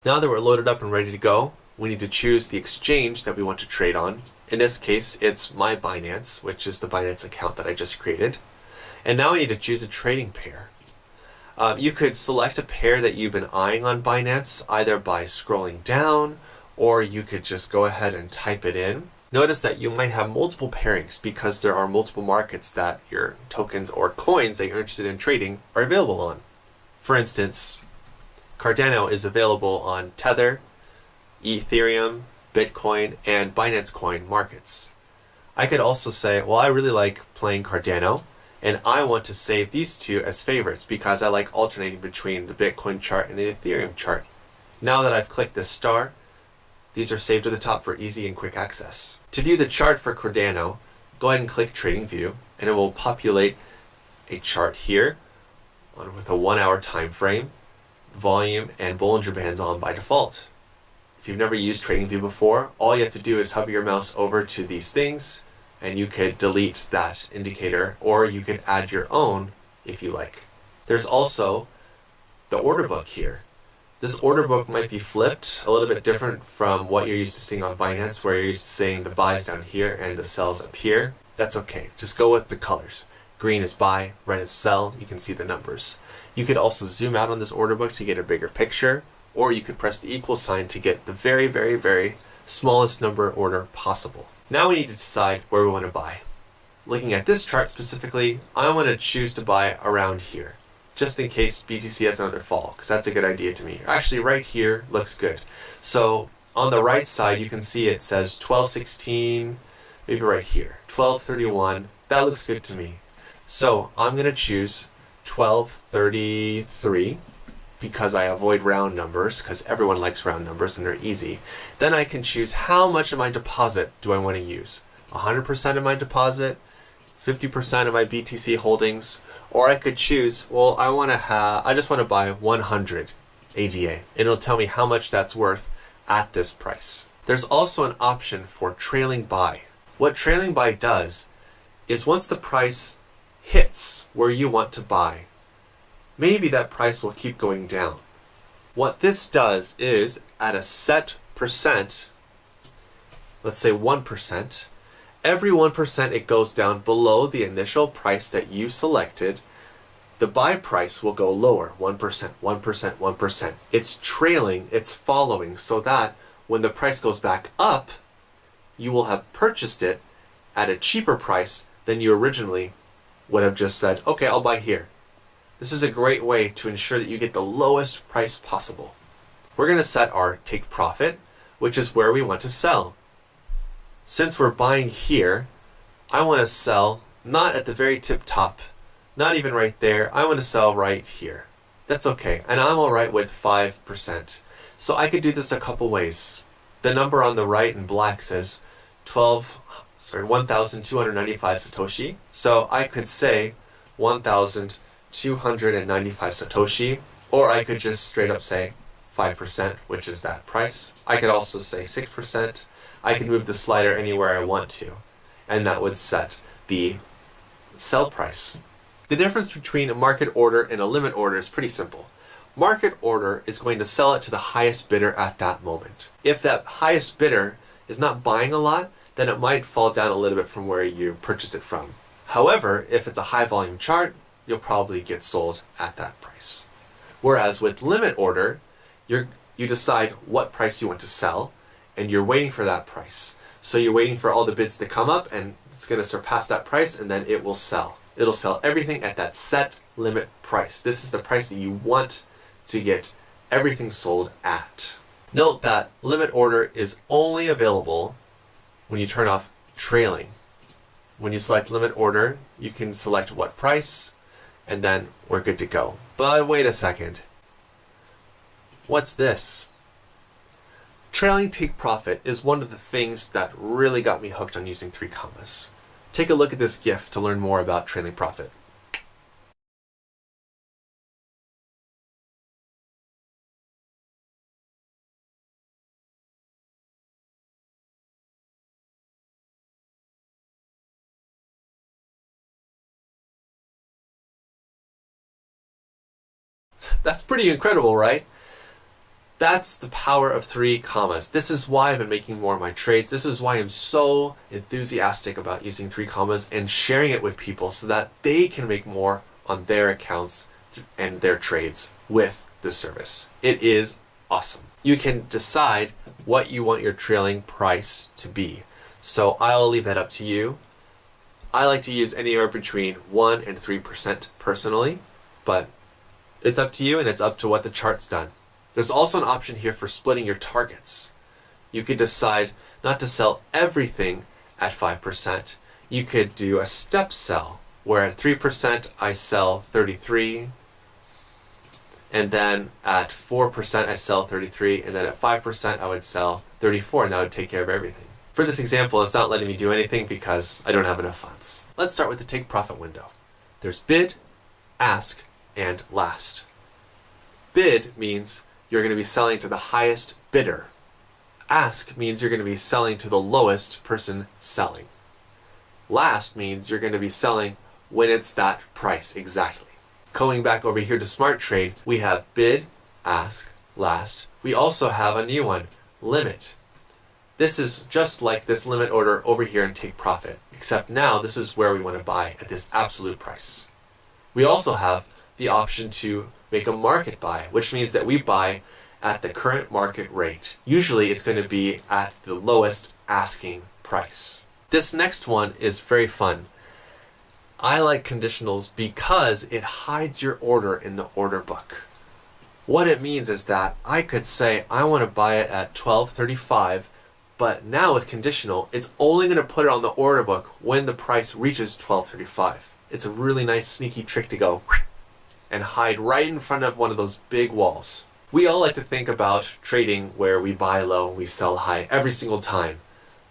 Now that we're loaded up and ready to go, we need to choose the exchange that we want to trade on. In this case, it's my Binance, which is the Binance account that I just created. And now we need to choose a trading pair. You could select a pair that you've been eyeing on Binance, either by scrolling down, or you could just go ahead and type it in. Notice that you might have multiple pairings because there are multiple markets that your tokens or coins that you're interested in trading are available on. For instance, Cardano is available on Tether, Ethereum, Bitcoin, and Binance Coin markets. I could also say, well, I really like playing Cardano, and I want to save these two as favorites because I like alternating between the Bitcoin chart and the Ethereum chart. Now that I've clicked this star, these are saved to the top for easy and quick access. To view the chart for Cardano, go ahead and click Trading View, and it will populate a chart here with a 1 hour time frame, volume, and Bollinger Bands on by default. If you've never used TradingView before, all you have to do is hover your mouse over to these things, and you could delete that indicator, or you could add your own if you like. There's also the order book here. This order book might be flipped, a little bit different from what you're used to seeing on Binance, where you're used to seeing the buys down here and the sells up here. That's okay. Just go with the colors. Green is buy, red is sell. You can see the numbers. You could also zoom out on this order book to get a bigger picture, or you could press the equal sign to get the very, very, very smallest number order possible. Now we need to decide where we want to buy. Looking at this chart specifically, I want to choose to buy around here, just in case BTC has another fall, because that's a good idea to me. Actually, right here looks good. So on the right side, you can see it says 1216, maybe right here, 1231. That looks good to me. So I'm going to choose 1233 because I avoid round numbers, because everyone likes round numbers and they're easy. Then I can choose how much of my deposit do I want to use. 100% of my deposit, 50% of my BTC holdings, or I could choose, well, I just want to buy 100 ADA, and it'll tell me how much that's worth at this price. There's also an option for trailing buy. What trailing buy does is once the price hits where you want to buy, maybe that price will keep going down. What this does is at a set percent, let's say 1%, every 1% it goes down below the initial price that you selected, the buy price will go lower, 1%, 1%, 1%. It's trailing, it's following, so that when the price goes back up, you will have purchased it at a cheaper price than you originally would have just said, okay, I'll buy here. This is a great way to ensure that you get the lowest price possible. We're going to set our take profit, which is where we want to sell. Since we're buying here, I want to sell not at the very tip top, not even right there. I want to sell right here. That's okay, and I'm all right with 5%. So I could do this a couple ways. The number on the right in black says 1,295 Satoshi. So I could say 1,295 Satoshi, or I could just straight up say 5%, which is that price. I could also say 6%. I could move the slider anywhere I want to, and that would set the sell price. The difference between a market order and a limit order is pretty simple. Market order is going to sell it to the highest bidder at that moment. If that highest bidder is not buying a lot, then it might fall down a little bit from where you purchased it from. However, if it's a high volume chart, you'll probably get sold at that price. Whereas with limit order, you decide what price you want to sell, and you're waiting for that price. So you're waiting for all the bids to come up, and it's going to surpass that price, and then it will sell. It'll sell everything at that set limit price. This is the price that you want to get everything sold at. Note that limit order is only available when you turn off trailing. When you select limit order, you can select what price, and then we're good to go. But wait a second. What's this? Trailing take profit is one of the things that really got me hooked on using 3 commas. Take a look at this GIF to learn more about trailing profit. That's pretty incredible, right? That's the power of 3 commas. This is why I've been making more of my trades. This is why I'm so enthusiastic about using 3 commas and sharing it with people so that they can make more on their accounts and their trades with this service. It is awesome. You can decide what you want your trailing price to be. So I'll leave that up to you. I like to use anywhere between 1 and 3% personally, but it's up to you and it's up to what the chart's done. There's also an option here for splitting your targets. You could decide not to sell everything at 5%. You could do a step sell, where at 3% I sell 33, and then at 4% I sell 33, and then at 5% I would sell 34, and that would take care of everything. For this example, it's not letting me do anything because I don't have enough funds. Let's start with the take profit window. There's bid, ask, and last. Bid means you're going to be selling to the highest bidder. Ask means you're going to be selling to the lowest person selling. Last means you're going to be selling when it's that price exactly. Going back over here to Smart Trade, we have bid, ask, last. We also have a new one, limit. This is just like this limit order over here in Take Profit, except now this is where we want to buy at this absolute price. We also have the option to make a market buy, which means that we buy at the current market rate. Usually it's going to be at the lowest asking price. This next one is very fun. I like conditionals because it hides your order in the order book. What it means is that I could say I want to buy it at $12.35, but now with conditional, it's only going to put it on the order book when the price reaches $12.35. It's a really nice sneaky trick to go and hide right in front of one of those big walls. We all like to think about trading where we buy low and we sell high every single time,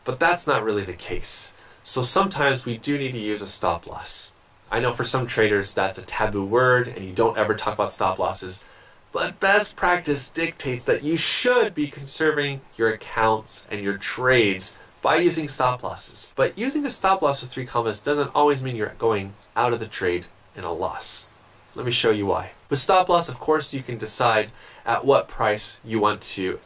but that's not really the case. So sometimes we do need to use a stop loss. I know for some traders that's a taboo word and you don't ever talk about stop losses, but best practice dictates that you should be conserving your accounts and your trades by using stop losses. But using a stop loss with 3 commas doesn't always mean you're going out of the trade in a loss. Let me show you why. With stop loss, of course, you can decide at what price you want to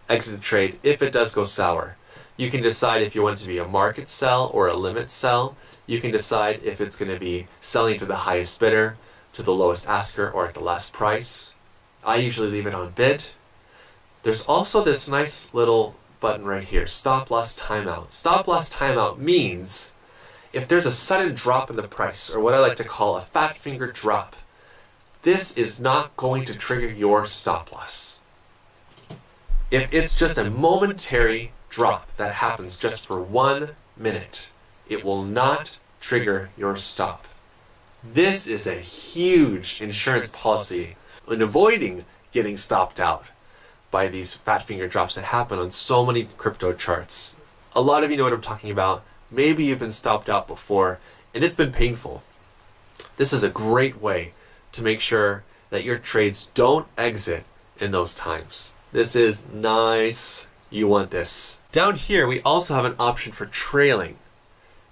exit the trade if it does go sour. You can decide if you want it to be a market sell or a limit sell. You can decide if it's going to be selling to the highest bidder, to the lowest asker, or at the last price. I usually leave it on bid. There's also this nice little button right here, stop loss timeout. Stop loss timeout means if there's a sudden drop in the price, or what I like to call a fat finger drop, this is not going to trigger your stop loss. If it's just a momentary drop that happens just for 1 minute, it will not trigger your stop. This is a huge insurance policy in avoiding getting stopped out by these fat finger drops that happen on so many crypto charts. A lot of you know what I'm talking about. Maybe you've been stopped out before and it's been painful. This is a great way to make sure that your trades don't exit in those times. This is nice. You want this. Down here, we also have an option for trailing.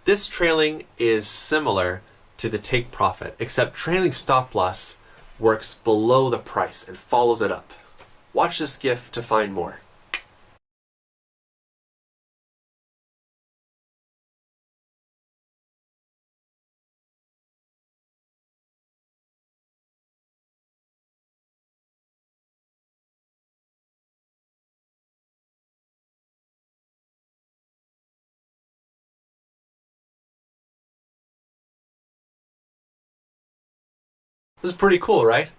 This trailing is similar to the take profit, except trailing stop loss works below the price and follows it up. Watch this GIF to find more. This is pretty cool, right?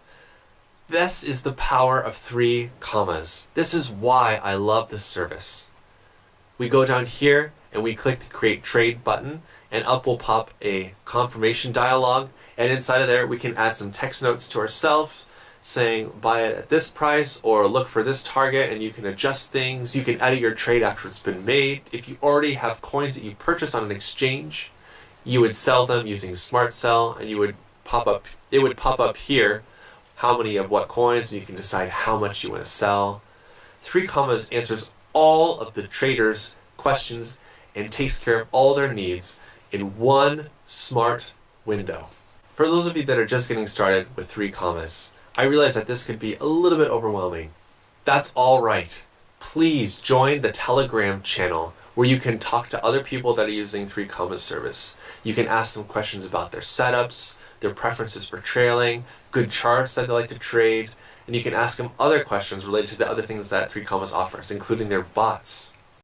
This is the power of 3 commas. This is why I love this service. We go down here and we click the Create Trade button, and up will pop a confirmation dialog, and inside of there we can add some text notes to ourselves saying buy it at this price or look for this target, and you can adjust things. You can edit your trade after it's been made. If you already have coins that you purchased on an exchange, you would sell them using Smart Sell, and it would pop up here how many of what coins, and you can decide how much you want to sell. 3 commas answers all of the traders' questions and takes care of all their needs in one smart window. For those of you that are just getting started with 3 commas, I realize that this could be a little bit overwhelming. That's all right. Please join the Telegram channel where you can talk to other people that are using 3 service. You can ask them questions about their setups, their preferences for trailing, good charts that they like to trade, and you can ask them other questions related to the other things that 3 offers, including their bots.